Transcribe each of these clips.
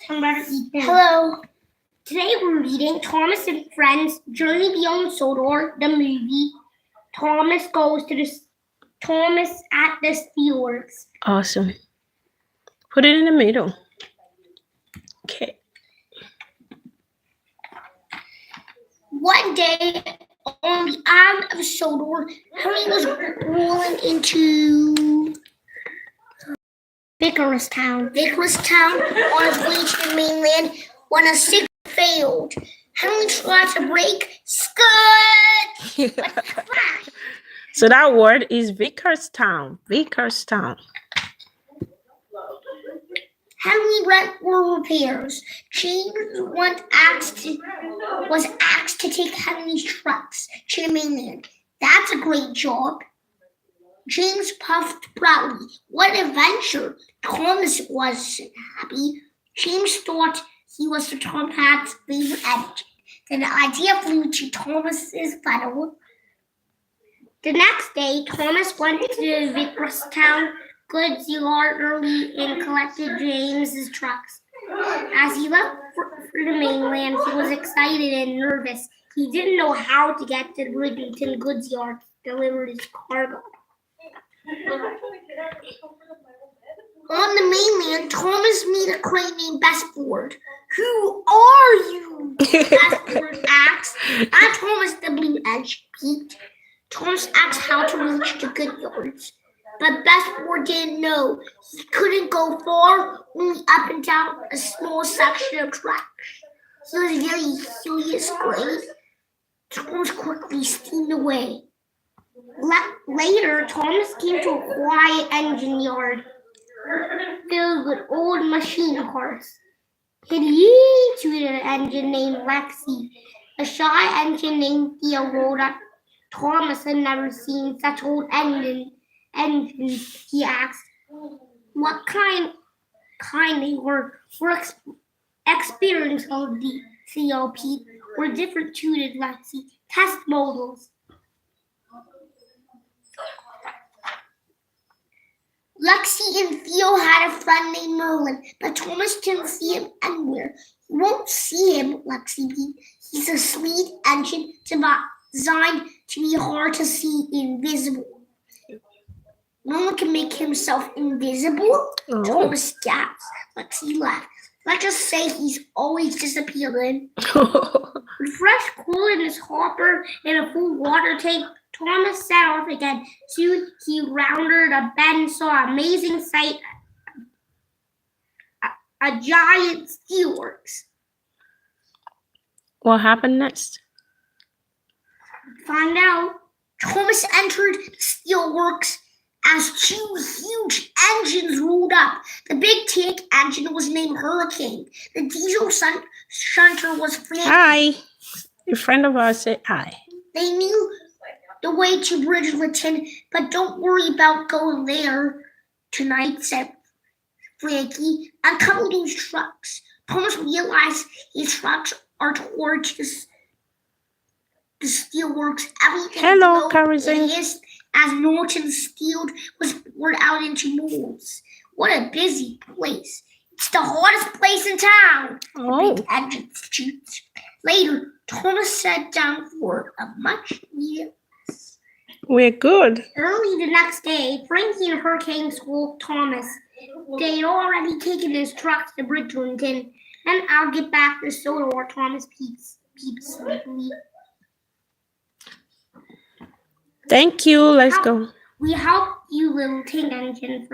I'm about to eat them. Hello. Today we're reading Thomas and Friends Journey Beyond Sodor, the movie. Thomas at the Steelworks. Awesome. Put it in the middle. Okay. One day on the island of Sodor, Henry was rolling into Vicarstown on his way to the mainland when a signal failed. Henry tried to brake, scud! Crash! So that word is Vicarstown. Vicarstown. Henry went for repairs. James was asked to take Henry's trucks to the mainland. That's a great job. James puffed proudly. What an adventure! Thomas wasn't happy. James thought he was the Tom Hat's favorite engine. Then the idea flew to Thomas's funnel. The next day, Thomas went to the Vicarstown goods yard early and collected James's trucks. As he left for the mainland, he was excited and nervous. He didn't know how to get to the Bridgeton goods yard to deliver his cargo. On the mainland, Thomas met a crane named Bestford. Who are you? Bestford asked. I'm Thomas the Blue Edge, Pete. Thomas asked how to reach the good yards. But Bestford didn't know. He couldn't go far, only up and down a small section of track. He was very curious grade. Thomas quickly steamed away. Later, Thomas came to a quiet engine yard filled with old machine cars. He tooted an engine named Lexi. A shy engine named Theo rolled up. Thomas had never seen such old engines. He asked what kind they were. For experience of the COP were different tooted Lexi test models. Lexi and Theo had a friend named Merlin, but Thomas didn't see him anywhere. You won't see him, Lexi beat. He's a sweet engine designed to be hard to see, invisible. No one can make himself invisible. Oh. Thomas gasped. Lexi laughed. Let's just say he's always disappearing. With fresh coal in his hopper and a full water tank, Thomas set off again. Soon he rounded a bend and saw an amazing sight. A giant steelworks. What happened next? Find out. Thomas entered the steelworks as two huge engines rolled up. The big tank engine was named Hurricane. The diesel shunter was Frank. Hi. A friend of ours said hi. They knew the way to Bridgeton, but don't worry about going there tonight, said Frankie. Uncover those trucks. Thomas realized his trucks are towards the steelworks. Everything Hello, Carizine. As Norton Steel was poured out into molds. What a busy place. It's the hottest place in town. Oh. The big engine shoots. Later, Thomas sat down for a much needed rest. We're good. Early the next day, Frankie and Hurricane woke Thomas. They'd already taken his truck to Bridgeton, and I'll get back to Sodor, Thomas peeps sleepily. Thank you. Let's go. We help you, little tank engine,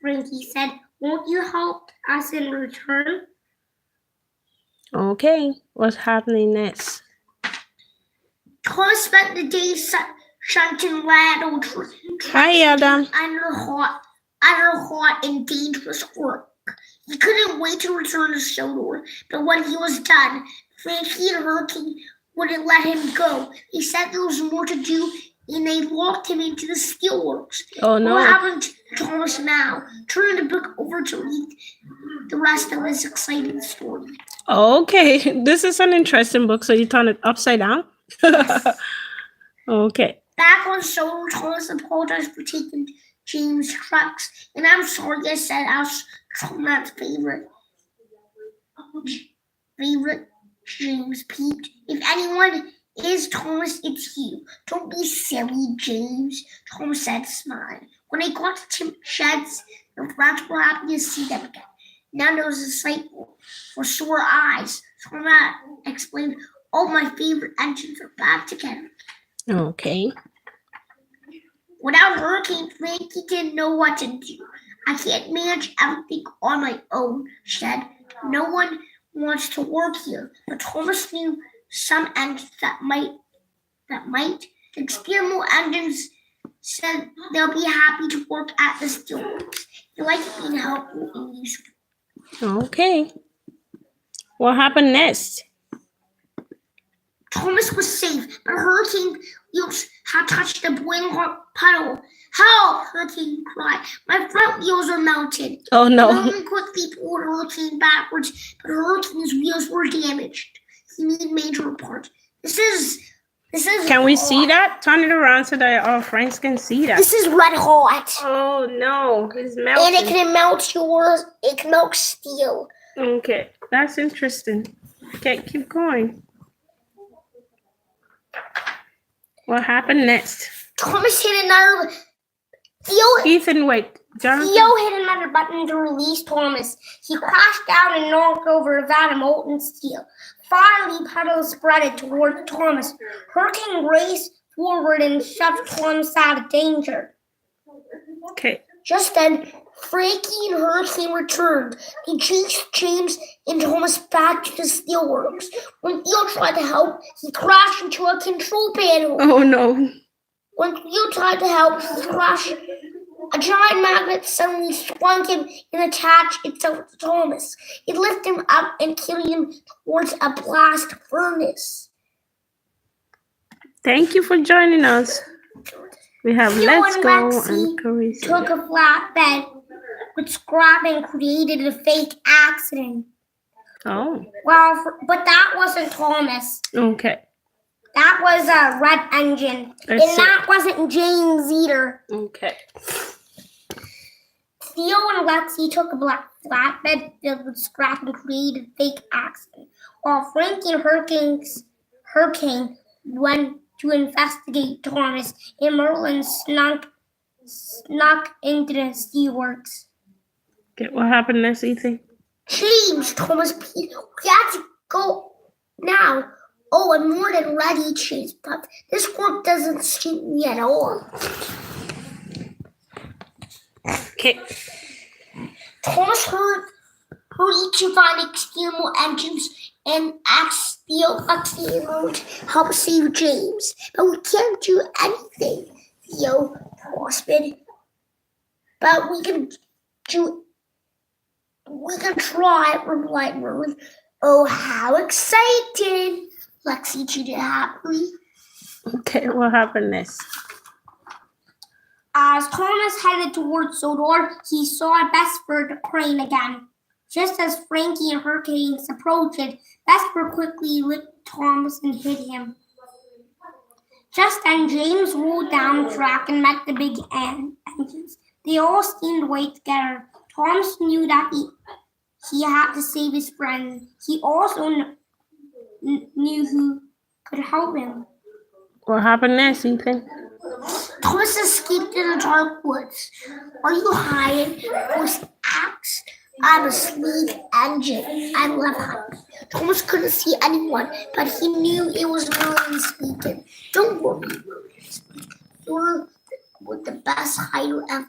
Frankie said. Won't you help us in return? Okay. What's happening next? Thomas spent the day shunting Lado Hi, Adam. under hot and dangerous work. He couldn't wait to return to Sodor, but when he was done, Frankie and Hurricane wouldn't let him go. They said there was more to do, and they locked him into the steelworks. Oh, no. What happened to Thomas now? Turn the book over to read the rest of this exciting story. Okay. This is an interesting book, so you turn it upside down? Yes. Okay. Back on Sodor, Thomas apologized for taking James' trucks, and I'm sorry I said I was Thomas' favorite favorite, James peeped. If anyone is Thomas, it's you. Don't be silly, James, Thomas said, smiling. When they got to sheds, the rats were happy to see them again. Now there was a sight for sore eyes. Thomas explained, all my favorite engines are back together. Okay. Without Hurricane, Frankie didn't know what to do. I can't manage everything on my own, she said. No one wants to work here, but Thomas knew some engines that might. The experimental engines said they'll be happy to work at the Steelworks. They like being helpful and useful. Okay. What happened next? Thomas was safe, but Hurricane wheels had touched a boiling hot puddle. Help! Hurricane cried. My front wheels are melted. Oh no. Merlin quickly pulled Hurricane backwards, but Hurricane's wheels were damaged. He needed major repairs. This is. Can we see that? Turn it around so that our friends can see that. This is red hot. Oh no, it's melting. And it can melt yours. It can melt steel. Okay, that's interesting. Okay, keep going. What happened next? Thomas hit another. Ethan, wait. Jonathan. Theo hit another button to release Thomas. He crashed down and knocked over a vat of molten steel. Finally, puddles spreaded toward Thomas. Hurricane raced forward and shoved Thomas out of danger. Okay. Just then, Frankie and Hurricane returned. They chased James and Thomas back to the Steelworks. When Theo tried to help, he crashed into a control panel. Oh no. When Theo tried to help, he crashed. A giant magnet suddenly swung him and attached itself to Thomas. It lifted him up and carried him towards a blast furnace. Thank you for joining us. We have Theo Let's and Go Lexi and Carissa. took a flatbed with scrap and created a fake accident. Oh. But that wasn't Thomas. Okay. That was a red engine. That wasn't James either. Okay. Theo and Lexi took a black flatbed filled with scrap and created a fake accident, while Frankie and Hurricane went to investigate Thomas, and Merlin snuck into the Steelworks. Okay, what happened next, Ethan? James, Thomas, Pete, we have to go now. Oh, I'm more than ready, James, but this work doesn't suit me at all. Okay. Thomas hurried to find experimental engines and asked Theo, Lexi, and Merlin to help save James. But we can't do anything, Theo whispered. But we can try, replied Merlin. Oh, how exciting! Lexi cheated happily. Okay, what happened next? As Thomas headed towards Sodor, he saw Vesper the crane again. Just as Frankie and Hurricane approached it, Vesper quickly licked Thomas and hit him. Just then, James rolled down the track and met the big engines. They all steamed away together. Thomas knew that he had to save his friend. He also knew who could help him. What happened next, Ethan? Thomas escaped in the dark woods. Are you hiding? Thomas asked. I'm a sleek engine. I love hunting. Thomas couldn't see anyone, but he knew it was Merlin speaking. Don't worry, Merlin speaking. You're the best hider ever.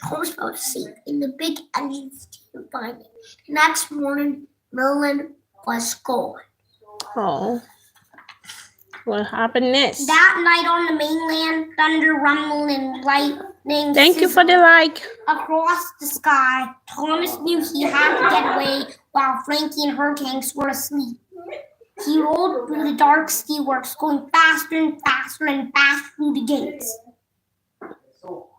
Thomas felt safe in the big engine's team finding. The next morning, Merlin was gone. Oh. What happened next? That night on the mainland, thunder, rumble, and lightning. Thank you for the like. Across the sky, Thomas knew he had to get away while Frankie and Hurricane were asleep. He rolled through the dark Steelworks, going faster and faster and fast through the gates.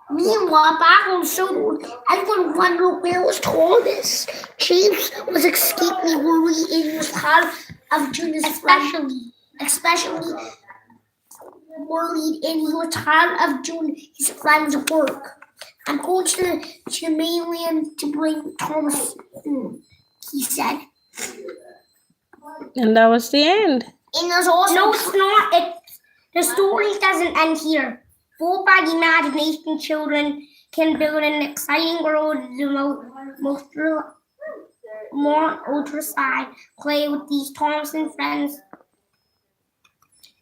Meanwhile, back on Sodor, everyone wondered where was Thomas. James was extremely worried and he was tired of doing his especially worried, and he was tired of doing his friend's work. I'm going to the mainland to bring Thomas home, he said. And that was the end. And there's also No, it's not. The story doesn't end here. Fooled by the imagination, children can build an exciting world. The more ultra-side play with these Thompson friends.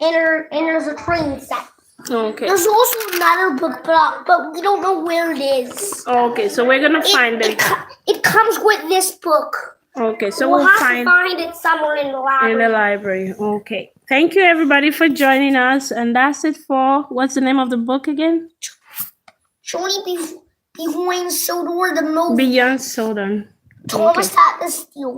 And there's a train set. Okay. there's also another book, but we don't know where it is. Okay, so we're gonna find it. It comes with this book. Okay, so We'll we'll have find to find it somewhere in the library. in the library. Okay. Thank you everybody for joining us. And that's it for what's the name of the book again? Johnny behind Sodor the movie. Beyond Sodor. Thomas at the Steelworks.